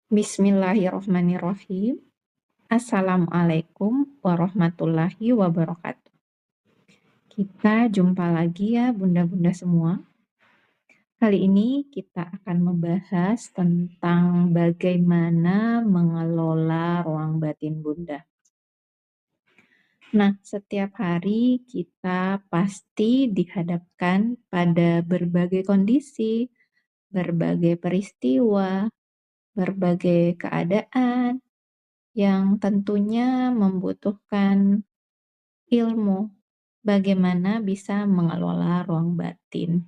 Bismillahirrohmanirrohim. Assalamualaikum warahmatullahi wabarakatuh. Kita jumpa lagi ya bunda-bunda semua. Kali ini kita akan membahas tentang bagaimana mengelola ruang batin bunda. Nah, setiap hari kita pasti dihadapkan pada berbagai kondisi, berbagai peristiwa, berbagai keadaan yang tentunya membutuhkan ilmu bagaimana bisa mengelola ruang batin.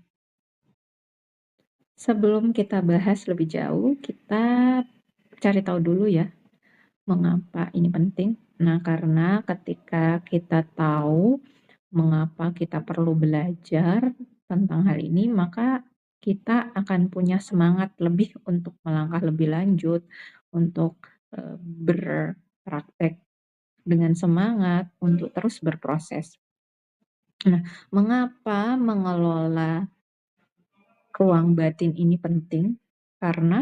Sebelum kita bahas lebih jauh, kita cari tahu dulu ya, mengapa ini penting. Nah, karena ketika kita tahu mengapa kita perlu belajar tentang hal ini, maka kita akan punya semangat lebih untuk melangkah lebih lanjut, untuk berpraktek dengan semangat untuk terus berproses. Nah, mengapa mengelola ruang batin ini penting? Karena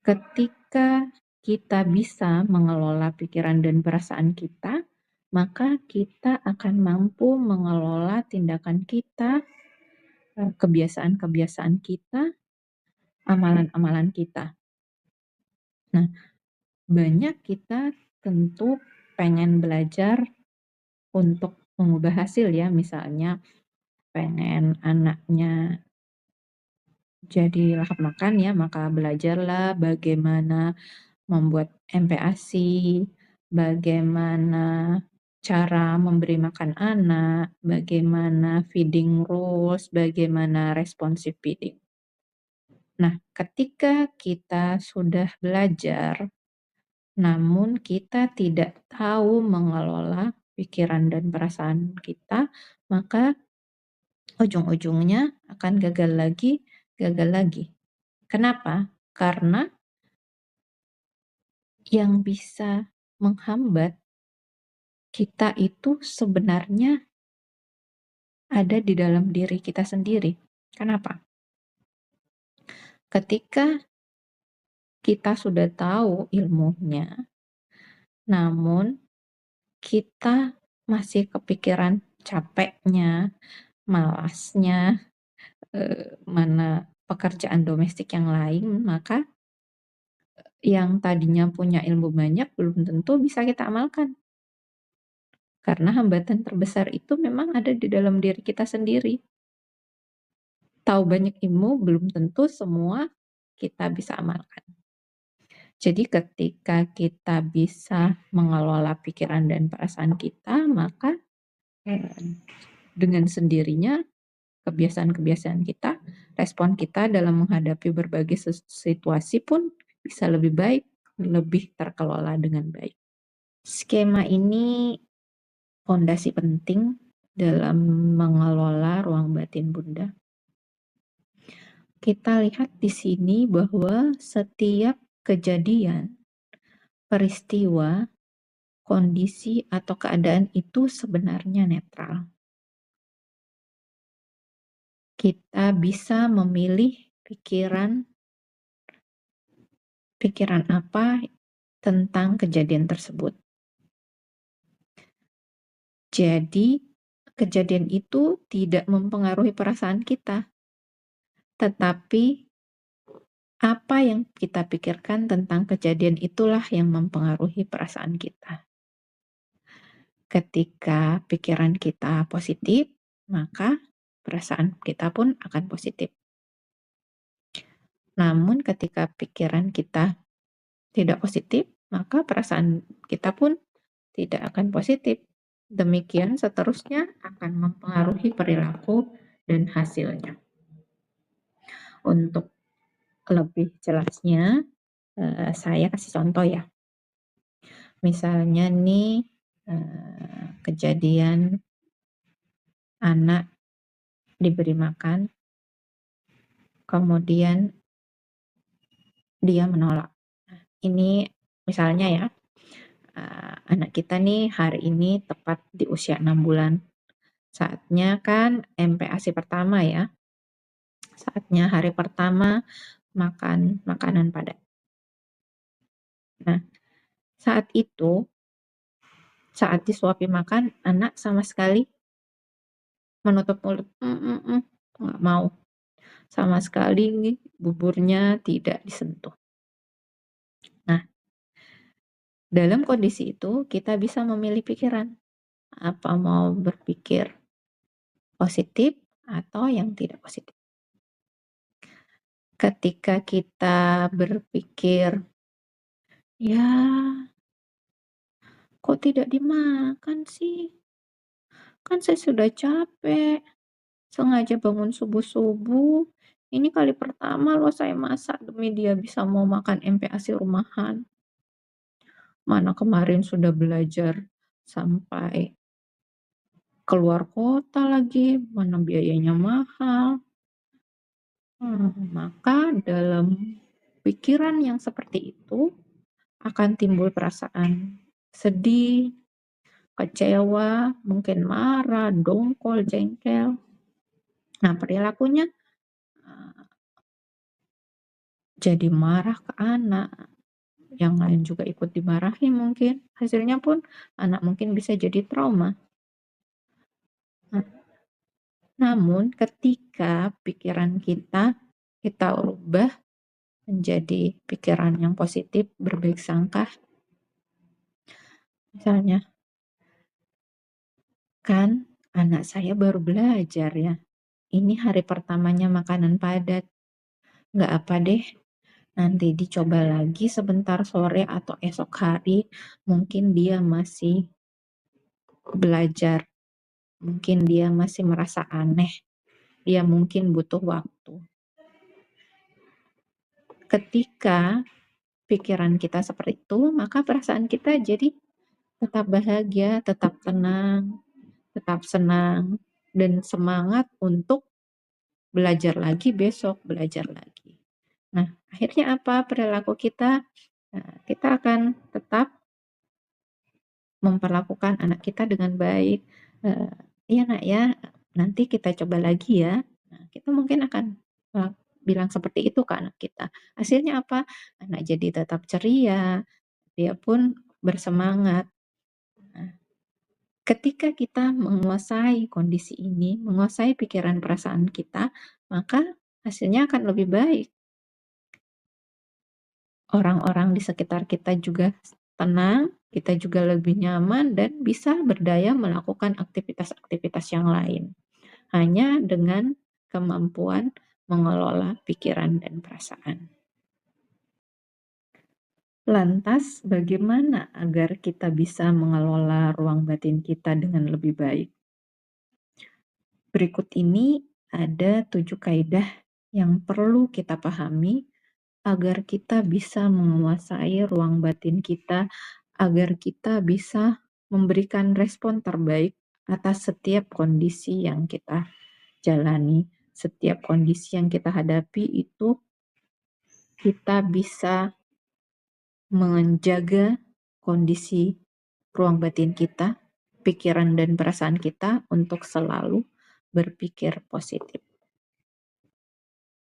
ketika kita bisa mengelola pikiran dan perasaan kita, maka kita akan mampu mengelola tindakan kita, kebiasaan-kebiasaan kita, amalan-amalan kita. Nah, banyak kita tentu pengen belajar untuk mengubah hasil ya, misalnya pengen anaknya jadi lahap makan ya, maka belajarlah bagaimana membuat MPASI, bagaimana cara memberi makan anak, bagaimana feeding rules, bagaimana responsive feeding. Nah, ketika kita sudah belajar, namun kita tidak tahu mengelola pikiran dan perasaan kita, maka ujung-ujungnya akan gagal lagi. Kenapa? Karena yang bisa menghambat kita itu sebenarnya ada di dalam diri kita sendiri. Kenapa? Ketika kita sudah tahu ilmunya, namun kita masih kepikiran capeknya, malasnya, mana pekerjaan domestik yang lain, maka yang tadinya punya ilmu banyak belum tentu bisa kita amalkan. Karena hambatan terbesar itu memang ada di dalam diri kita sendiri. Tahu banyak ilmu belum tentu semua kita bisa amalkan. Jadi ketika kita bisa mengelola pikiran dan perasaan kita, maka dengan sendirinya kebiasaan-kebiasaan kita, respon kita dalam menghadapi berbagai situasi pun bisa lebih baik, lebih terkelola dengan baik. Skema ini fondasi penting dalam mengelola ruang batin bunda. Kita lihat di sini bahwa setiap kejadian, peristiwa, kondisi atau keadaan itu sebenarnya netral. Kita bisa memilih pikiran apa tentang kejadian tersebut. Jadi, kejadian itu tidak mempengaruhi perasaan kita, tetapi apa yang kita pikirkan tentang kejadian itulah yang mempengaruhi perasaan kita. Ketika pikiran kita positif, maka perasaan kita pun akan positif. Namun ketika pikiran kita tidak positif, maka perasaan kita pun tidak akan positif. Demikian seterusnya akan mempengaruhi perilaku dan hasilnya. Untuk lebih jelasnya, saya kasih contoh ya. Misalnya nih, kejadian anak diberi makan, kemudian dia menolak. Ini misalnya ya, anak kita nih hari ini tepat di usia 6 bulan. Saatnya kan MPASI pertama ya. Saatnya hari pertama makan makanan padat. Nah, saat itu, saat disuapi makan, anak sama sekali menutup mulut, nggak mau. Sama sekali buburnya tidak disentuh. Nah, dalam kondisi itu kita bisa memilih pikiran, apa mau berpikir positif atau yang tidak positif. Ketika kita berpikir, "Ya, kok tidak dimakan sih? Kan saya sudah capek, sengaja bangun subuh-subuh. Ini kali pertama loh saya masak demi dia bisa mau makan MPASI rumahan. Mana kemarin sudah belajar sampai keluar kota lagi, mana biayanya mahal." Maka dalam pikiran yang seperti itu akan timbul perasaan sedih, kecewa, mungkin marah, dongkol, jengkel. Nah, perilakunya, eee, jadi marah ke anak, yang lain juga ikut dimarahi mungkin, hasilnya pun anak mungkin bisa jadi trauma. Nah, namun ketika pikiran kita rubah menjadi pikiran yang positif, berbaik sangka, misalnya, "Kan anak saya baru belajar ya, ini hari pertamanya makanan padat, nggak apa deh, nanti dicoba lagi sebentar sore atau esok hari, mungkin dia masih belajar, mungkin dia masih merasa aneh, dia mungkin butuh waktu." Ketika pikiran kita seperti itu, maka perasaan kita jadi tetap bahagia, tetap tenang, tetap senang, dan semangat untuk belajar lagi besok, belajar lagi. Nah, akhirnya apa? Perilaku kita, kita akan tetap memperlakukan anak kita dengan baik, eee, "Iya Nak ya, nanti kita coba lagi ya." Nah, kita mungkin akan, bilang seperti itu ke anak kita. Hasilnya apa? Anak jadi tetap ceria, dia pun bersemangat. Nah, ketika kita menguasai kondisi ini, menguasai pikiran perasaan kita, maka hasilnya akan lebih baik. Orang-orang di sekitar kita juga tenang, kita juga lebih nyaman dan bisa berdaya melakukan aktivitas-aktivitas yang lain. Hanya dengan kemampuan mengelola pikiran dan perasaan. Lantas, bagaimana agar kita bisa mengelola ruang batin kita dengan lebih baik? Berikut ini ada 7 kaidah yang perlu kita pahami agar kita bisa menguasai ruang batin kita, agar kita bisa memberikan respon terbaik atas setiap kondisi yang kita jalani, setiap kondisi yang kita hadapi itu kita bisa menjaga kondisi ruang batin kita, pikiran dan perasaan kita untuk selalu berpikir positif.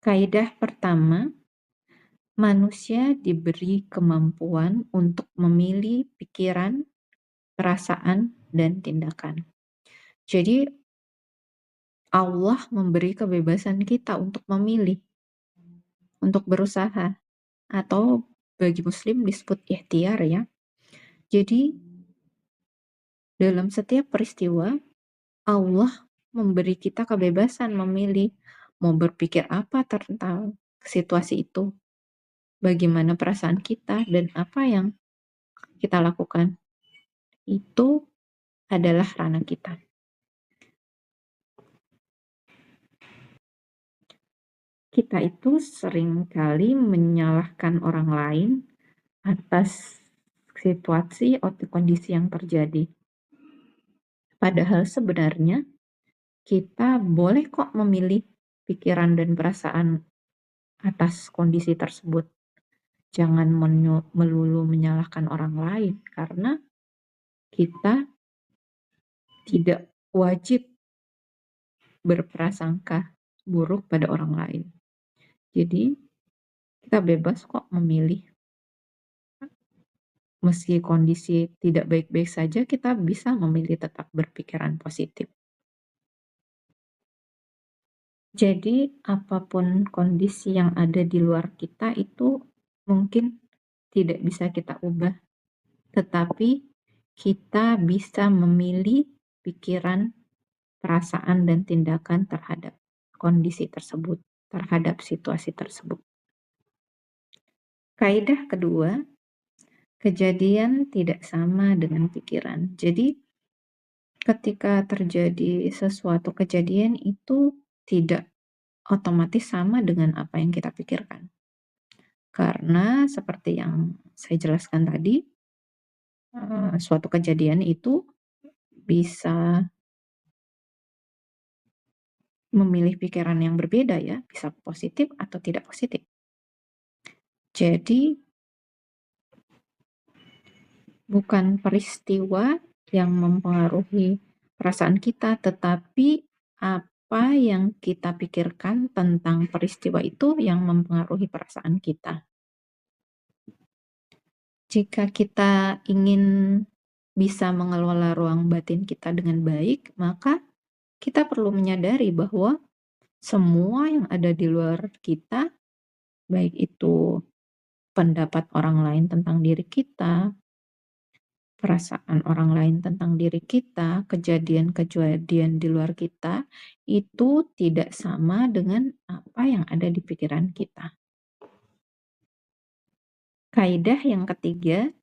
Kaidah pertama, manusia diberi kemampuan untuk memilih pikiran, perasaan, dan tindakan. Jadi Allah memberi kebebasan kita untuk memilih, untuk berusaha, atau bagi muslim disebut ikhtiar ya. Jadi dalam setiap peristiwa Allah memberi kita kebebasan memilih mau berpikir apa tentang situasi itu, bagaimana perasaan kita, dan apa yang kita lakukan. Itu adalah ranah kita. Kita itu seringkali menyalahkan orang lain atas situasi atau kondisi yang terjadi. Padahal sebenarnya kita boleh kok memilih pikiran dan perasaan atas kondisi tersebut. Jangan melulu menyalahkan orang lain karena kita tidak wajib berprasangka buruk pada orang lain. Jadi Kita bebas kok memilih. Meski kondisi tidak baik-baik saja, kita bisa memilih tetap berpikiran positif. Jadi, apapun kondisi yang ada di luar kita itu mungkin tidak bisa kita ubah, tetapi kita bisa memilih pikiran, perasaan, dan tindakan terhadap kondisi tersebut, terhadap situasi tersebut. Kaidah kedua, kejadian tidak sama dengan pikiran. Jadi, ketika terjadi sesuatu kejadian itu tidak otomatis sama dengan apa yang kita pikirkan. Karena seperti yang saya jelaskan tadi, suatu kejadian itu bisa memilih pikiran yang berbeda ya, bisa positif atau tidak positif. Jadi bukan peristiwa yang mempengaruhi perasaan kita, tetapi apa yang kita pikirkan tentang peristiwa itu yang mempengaruhi perasaan kita. Jika kita ingin bisa mengelola ruang batin kita dengan baik, maka kita perlu menyadari bahwa semua yang ada di luar kita, baik itu pendapat orang lain tentang diri kita, perasaan orang lain tentang diri kita, kejadian-kejadian di luar kita, itu tidak sama dengan apa yang ada di pikiran kita. Kaidah yang ketiga,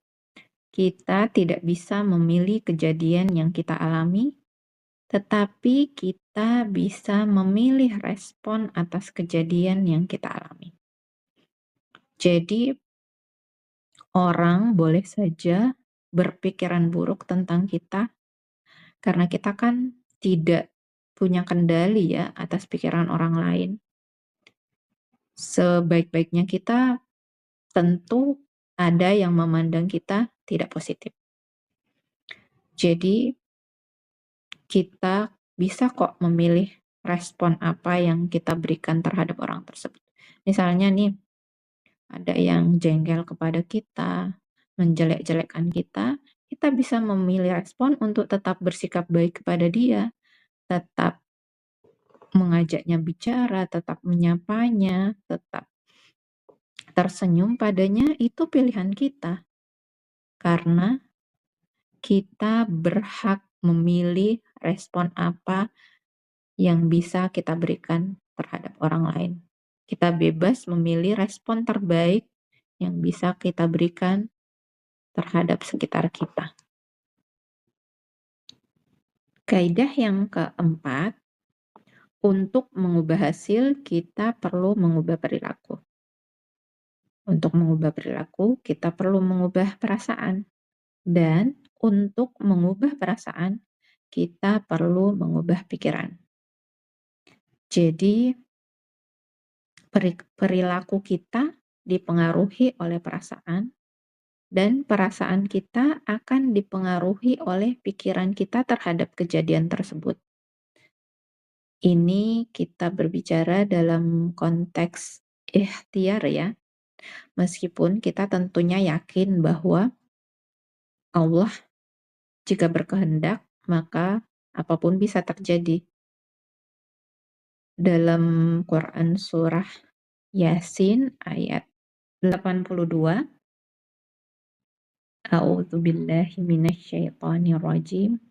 kita tidak bisa memilih kejadian yang kita alami, tetapi kita bisa memilih respon atas kejadian yang kita alami. Jadi, orang boleh saja berpikiran buruk tentang kita, karena kita kan tidak punya kendali ya atas pikiran orang lain. Sebaik-baiknya kita tentu ada yang memandang kita tidak positif. Jadi, kita bisa kok memilih respon apa yang kita berikan terhadap orang tersebut. Misalnya nih, ada yang jengkel kepada kita, menjelek-jelekkan kita, kita bisa memilih respon untuk tetap bersikap baik kepada dia, tetap mengajaknya bicara, tetap menyapanya, tetap tersenyum padanya, itu pilihan kita. Karena kita berhak memilih respon apa yang bisa kita berikan terhadap orang lain. Kita bebas memilih respon terbaik yang bisa kita berikan terhadap sekitar kita. Kaidah yang keempat, untuk mengubah hasil kita perlu mengubah perilaku. Untuk mengubah perilaku kita perlu mengubah perasaan. Dan untuk mengubah perasaan kita perlu mengubah pikiran. Jadi perilaku kita dipengaruhi oleh perasaan, dan perasaan kita akan dipengaruhi oleh pikiran kita terhadap kejadian tersebut. Ini kita berbicara dalam konteks ikhtiar ya, meskipun kita tentunya yakin bahwa Allah jika berkehendak maka apapun bisa terjadi. Dalam Quran surah Yasin ayat 82, A'udzubillahi minasyaitonirrajim.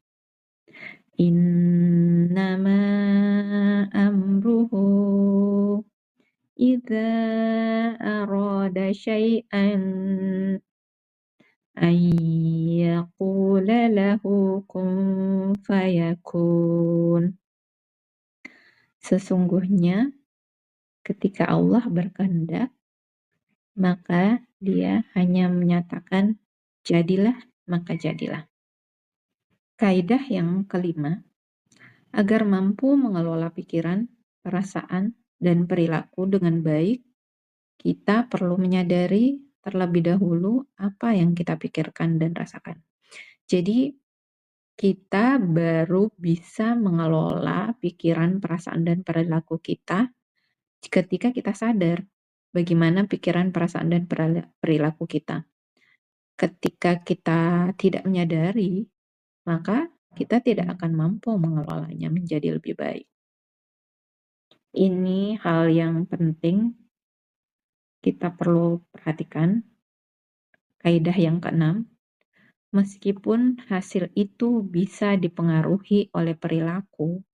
Innama amruhu idza arada syai'an an yaqula lahu kun fayakun. Sesungguhnya ketika Allah berkehendak, maka dia hanya menyatakan jadilah, maka jadilah. Kaidah yang kelima, agar mampu mengelola pikiran, perasaan, dan perilaku dengan baik, kita perlu menyadari terlebih dahulu apa yang kita pikirkan dan rasakan. Jadi, kita baru bisa mengelola pikiran, perasaan, dan perilaku kita ketika kita sadar. bagaimana pikiran, perasaan, dan perilaku kita. Ketika kita tidak menyadari, maka kita tidak akan mampu mengelolanya menjadi lebih baik. Ini hal yang penting kita perlu perhatikan. Kaidah yang keenam, meskipun hasil itu bisa dipengaruhi oleh perilaku,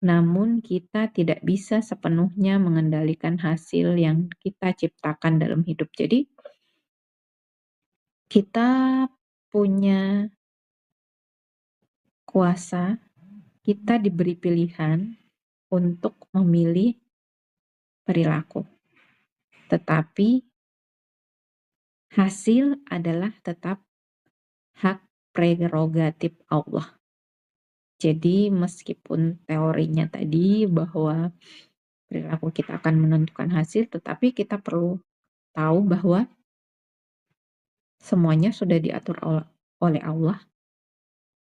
namun kita tidak bisa sepenuhnya mengendalikan hasil yang kita ciptakan dalam hidup. Jadi, kita punya kuasa, kita diberi pilihan untuk memilih perilaku. Tetapi hasil adalah tetap hak prerogatif Allah. Jadi meskipun teorinya tadi bahwa perilaku kita akan menentukan hasil, tetapi kita perlu tahu bahwa semuanya sudah diatur oleh Allah.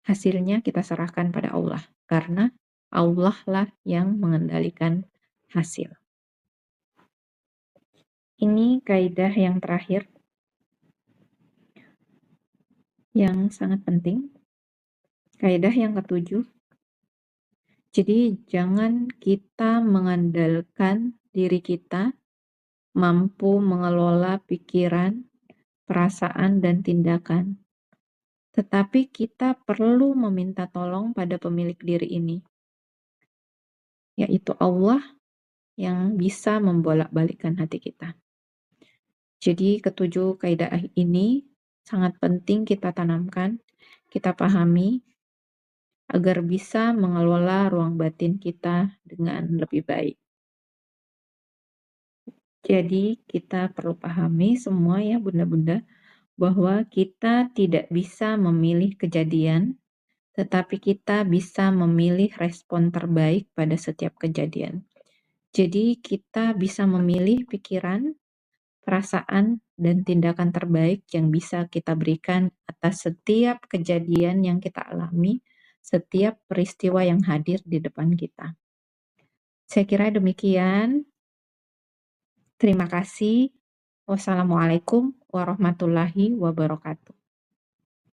Hasilnya kita serahkan pada Allah, karena Allah lah yang mengendalikan hasil. Ini kaidah yang terakhir, yang sangat penting. Kaidah yang ketujuh, jadi jangan kita mengandalkan diri kita mampu mengelola pikiran, perasaan, dan tindakan. Tetapi kita perlu meminta tolong pada pemilik diri ini, yaitu Allah yang bisa membolak-balikkan hati kita. Jadi ketujuh kaidah ini sangat penting kita tanamkan, kita pahami, agar bisa mengelola ruang batin kita dengan lebih baik. Jadi kita perlu pahami semua ya bunda-bunda, bahwa kita tidak bisa memilih kejadian, tetapi kita bisa memilih respon terbaik pada setiap kejadian. Jadi kita bisa memilih pikiran, perasaan, dan tindakan terbaik yang bisa kita berikan atas setiap kejadian yang kita alami, setiap peristiwa yang hadir di depan kita. Saya kira demikian. Terima kasih. Wassalamualaikum warahmatullahi wabarakatuh.